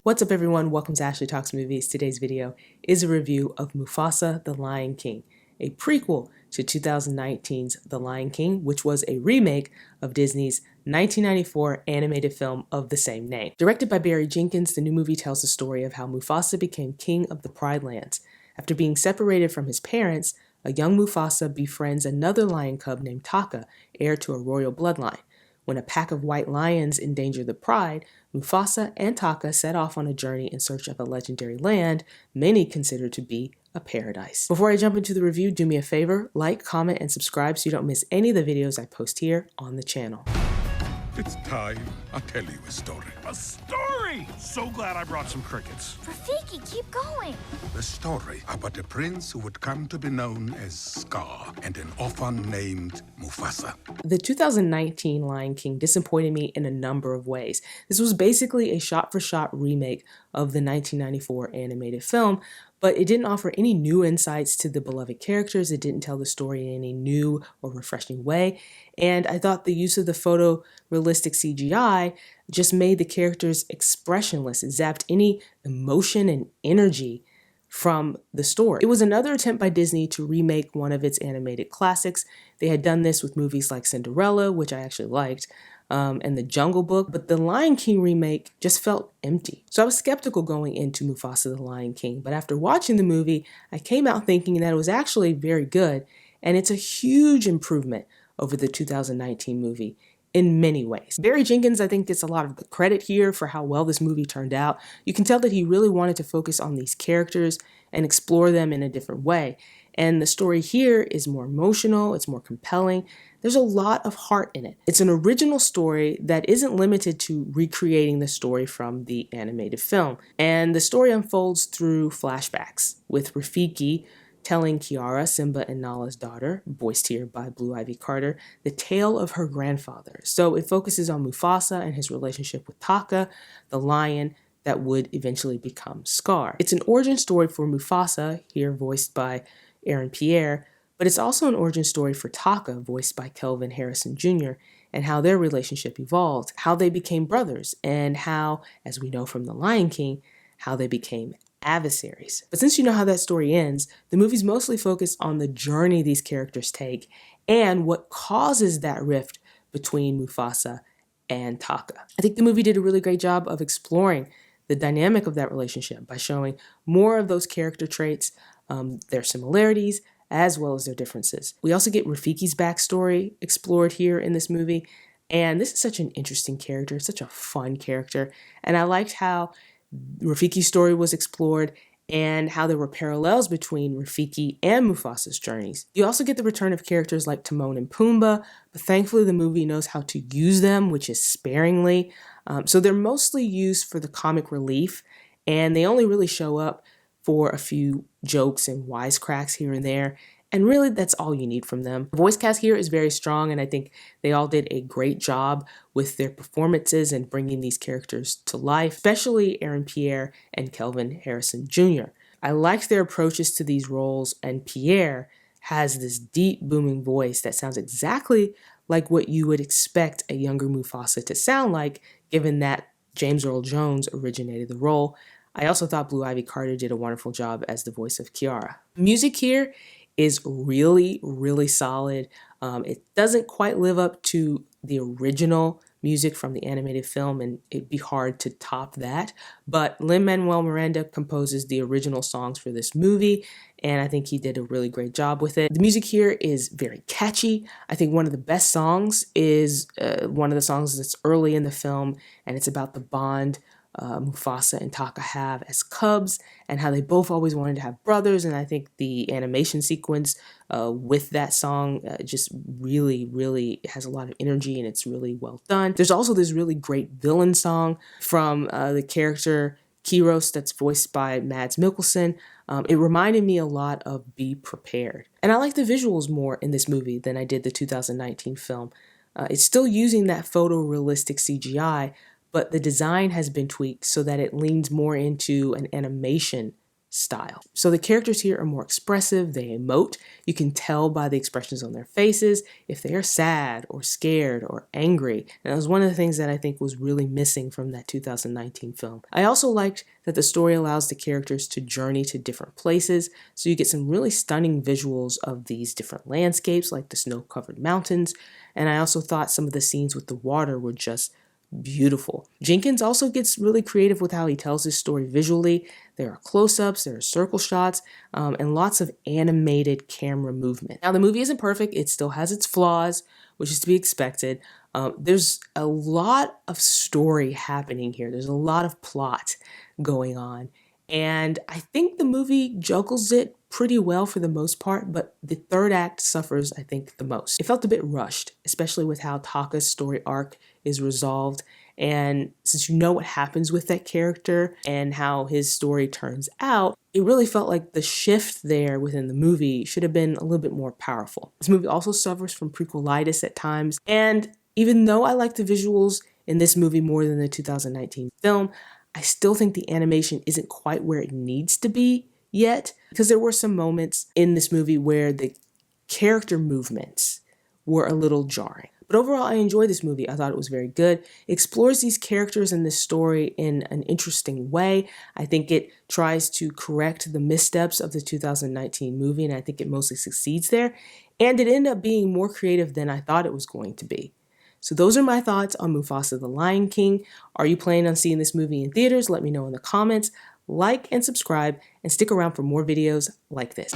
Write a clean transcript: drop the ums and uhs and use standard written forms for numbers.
What's up everyone, welcome to Ashley Talks Movies. Today's video is a review of Mufasa the Lion King, a prequel to 2019's The Lion King, which was a remake of Disney's 1994 animated film of the same name. Directed by Jenkins, the new movie tells the story of how Mufasa became king of the Pride Lands. After being separated from his parents, a young Mufasa befriends another lion cub named Taka, heir to a royal bloodline. When a pack of white lions endanger the pride, Mufasa and Taka set off on a journey in search of a legendary land many consider to be a paradise. Before I jump into the review, do me a favor, like, comment, and subscribe so you don't miss any of the videos I post here on the channel. It's time. I'll tell you a story. A story! So glad I brought some crickets. Rafiki, keep going. The story about a prince who would come to be known as Scar and an orphan named Mufasa. The 2019 Lion King disappointed me in a number of ways. This was basically a shot-for-shot remake of the 1994 animated film, but it didn't offer any new insights to the beloved characters. It didn't tell the story in any new or refreshing way. And I thought the use of the photorealistic CGI just made the characters expressionless. It zapped any emotion and energy from the story. It was another attempt by Disney to remake one of its animated classics. They had done this with movies like Cinderella, which I actually liked, and The Jungle Book, but the Lion King remake just felt empty. So I was skeptical going into Mufasa the Lion King, but after watching the movie, I came out thinking that it was actually very good, and it's a huge improvement over the 2019 movie in many ways. Jenkins, I think, gets a lot of the credit here for how well this movie turned out. You can tell that he really wanted to focus on these characters and explore them in a different way. And the story here is more emotional, it's more compelling. There's a lot of heart in it. It's an original story that isn't limited to recreating the story from the animated film. And the story unfolds through flashbacks, with Rafiki telling Kiara, Simba and Nala's daughter, voiced here by Blue Ivy Carter, the tale of her grandfather. So it focuses on Mufasa and his relationship with Taka, the lion that would eventually become Scar. It's an origin story for Mufasa, here voiced by Pierre, but it's also an origin story for Taka, voiced by Kelvin Jr., and how their relationship evolved, how they became brothers, and how, as we know from The Lion King, how they became adversaries. But since you know how that story ends, the movie's mostly focused on the journey these characters take and what causes that rift between Mufasa and Taka. I think the movie did a really great job of exploring the dynamic of that relationship by showing more of those character traits, their similarities, as well as their differences. We also get Rafiki's backstory explored here in this movie, and this is such an interesting character, such a fun character, and I liked how Rafiki's story was explored and how there were parallels between Rafiki and Mufasa's journeys. You also get the return of characters like Timon and Pumbaa, but thankfully the movie knows how to use them, which is sparingly. So they're mostly used for the comic relief, and they only really show up for a few jokes and wisecracks here and there. And really, that's all you need from them. The voice cast here is very strong, and I think they all did a great job with their performances and bringing these characters to life, especially Pierre and Kelvin Jr. I liked their approaches to these roles, and Pierre has this deep, booming voice that sounds exactly like what you would expect a younger Mufasa to sound like, given that James Earl Jones originated the role. I also thought Blue Ivy Carter did a wonderful job as the voice of Kiara. Music here is really, really solid. It doesn't quite live up to the original music from the animated film, and it'd be hard to top that. But Lin-Manuel Miranda composes the original songs for this movie, and I think he did a really great job with it. The music here is very catchy. I think one of the best songs is one of the songs that's early in the film, and it's about the bond Mufasa and Taka have as cubs and how they both always wanted to have brothers. And I think the animation sequence with that song just really has a lot of energy, and it's really well done. There's also this really great villain song from the character Kyros that's voiced by Mads Mikkelsen. It reminded me a lot of Be Prepared. And I like the visuals more in this movie than I did the 2019 film. It's still using that photorealistic CGI, but the design has been tweaked so that it leans more into an animation style. So the characters here are more expressive, they emote. You can tell by the expressions on their faces if they are sad or scared or angry. And that was one of the things that I think was really missing from that 2019 film. I also liked that the story allows the characters to journey to different places, so you get some really stunning visuals of these different landscapes like the snow-covered mountains. And I also thought some of the scenes with the water were just beautiful. Jenkins also gets really creative with how he tells his story visually. There are close-ups, there are circle shots, and lots of animated camera movement. Now, the movie isn't perfect. It still has its flaws, which is to be expected. There's a lot of story happening here. There's a lot of plot going on. And I think the movie juggles it pretty well for the most part, but the third act suffers, I think, the most. It felt a bit rushed, especially with how Taka's story arc is resolved. And since you know what happens with that character and how his story turns out, it really felt like the shift there within the movie should have been a little bit more powerful. This movie also suffers from prequelitis at times. And even though I like the visuals in this movie more than the 2019 film, I still think the animation isn't quite where it needs to be yet, because there were some moments in this movie where the character movements were a little jarring. But overall, I enjoyed this movie. I thought it was very good. It explores these characters in this story in an interesting way. I think it tries to correct the missteps of the 2019 movie, and I think it mostly succeeds there. And it ended up being more creative than I thought it was going to be. So those are my thoughts on Mufasa the Lion King. Are you planning on seeing this movie in theaters? Let me know in the comments. Like and subscribe, and stick around for more videos like this.